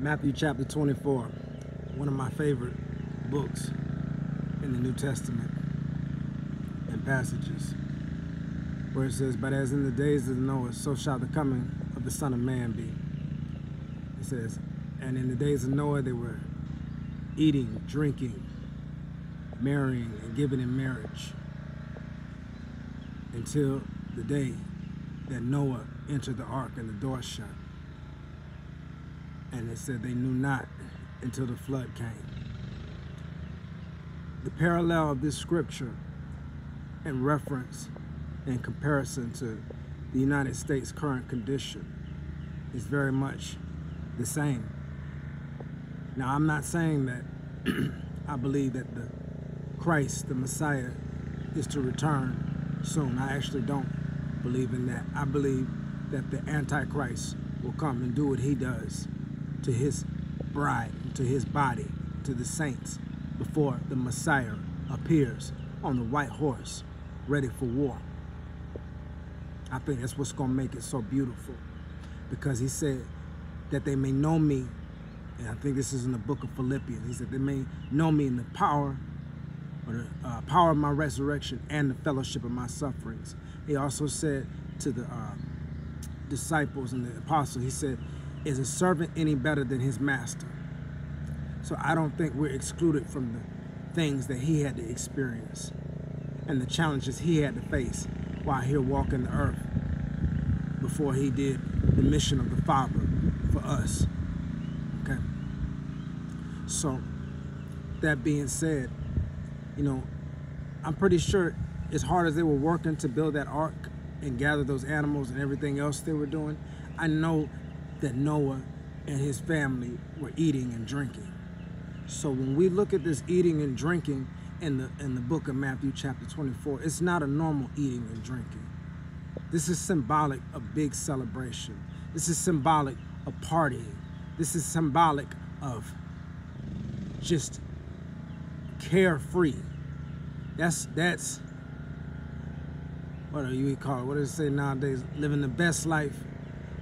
Matthew chapter 24, one of my favorite books in the New Testament and passages, where it says, "But as in the days of Noah, so shall the coming of the Son of Man be." It says, and in the days of Noah, they were eating, drinking, marrying, and giving in marriage until the day that Noah entered the ark and the door shut. And it said they knew not until the flood came. The parallel of this scripture in reference and comparison to the United States' current condition is very much the same. Now, I'm not saying that I believe that the Christ, the Messiah, is to return soon. I actually don't believe in that. I believe that the Antichrist will come and do what he does to his bride, to his body, to the saints, before the Messiah appears on the white horse, ready for war. I think that's what's going to make it so beautiful, because he said that they may know me, and I think this is in the book of Philippians. He said they may know me in the power, or the power of my resurrection and the fellowship of my sufferings. He also said to the disciples and the apostles, he said, "Is a servant any better than his master?" So I don't think we're excluded from the things that he had to experience and the challenges he had to face while here walking the earth before he did the mission of the Father for us. Okay. So that being said, you know, I'm pretty sure as hard as they were working to build that ark and gather those animals and everything else they were doing, I know that Noah and his family were eating and drinking. So when we look at this eating and drinking in the book of Matthew chapter 24, it's not a normal eating and drinking. This is symbolic of big celebration. This is symbolic of partying. This is symbolic of just carefree. That's what do you call it? What does it say nowadays? Living the best life,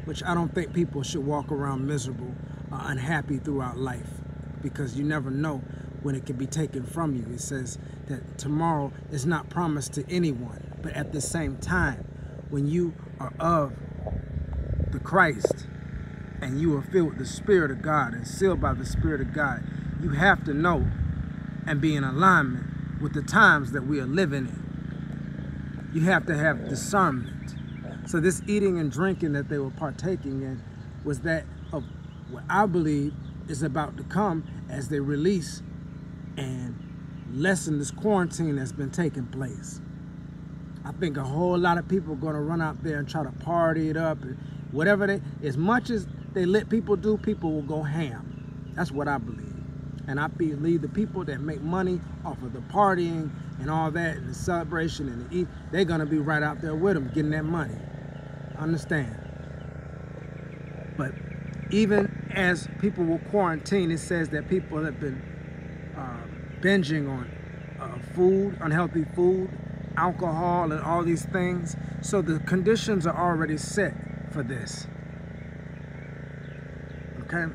which I don't think people should walk around miserable or unhappy throughout life, because you never know when it can be taken from you. It says that tomorrow is not promised to anyone, but at the same time, when you are of the Christ and you are filled with the Spirit of God and sealed by the Spirit of God, you have to know and be in alignment with the times that we are living in. You have to have discernment. So this eating and drinking that they were partaking in was that of what I believe is about to come as they release and lessen this quarantine that's been taking place. I think a whole lot of people are going to run out there and try to party it up, and whatever as much as they let people do, people will go ham. That's what I believe. And I believe the people that make money off of the partying and all that and the celebration and the eat, they're going to be right out there with them getting that money. Understand? But even as people will quarantine, it says that people have been binging on food, unhealthy food, alcohol, and all these things. So the conditions are already set for this. Okay?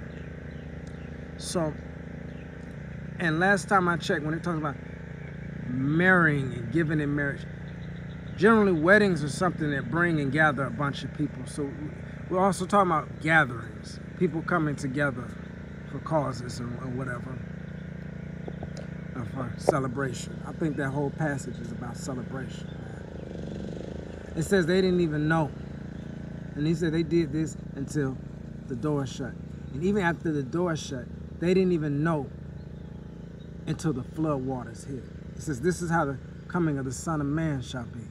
So, and last time I checked, when it talks about marrying and giving in marriage, generally weddings are something that bring and gather a bunch of people. So we're also talking about gatherings, people coming together for causes and whatever, for celebration. I think that whole passage is about celebration. It says they didn't even know. And he said they did this until the door shut. And even after the door shut, they didn't even know until the flood waters hit. It says this is how the coming of the Son of Man shall be.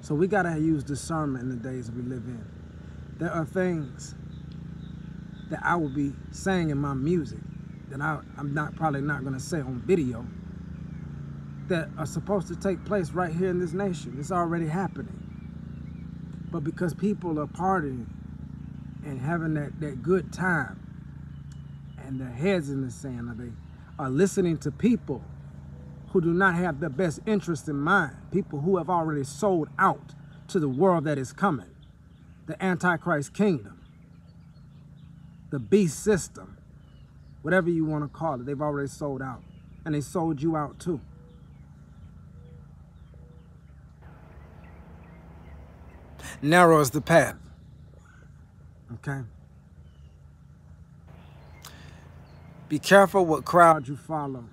So we got to use discernment in the days we live in. There are things that I will be saying in my music that I'm probably not going to say on video, that are supposed to take place right here in this nation. It's already happening. But because people are partying and having that good time and their heads in the sand, or they are listening to people who do not have the best interest in mind, people who have already sold out to the world that is coming, the Antichrist kingdom, the beast system, whatever you want to call it. They've already sold out. And they sold you out too. Narrow is the path. Okay? Be careful what crowd you follow.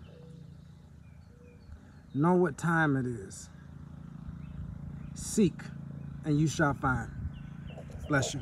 Know what time it is. Seek, and you shall find. Bless you.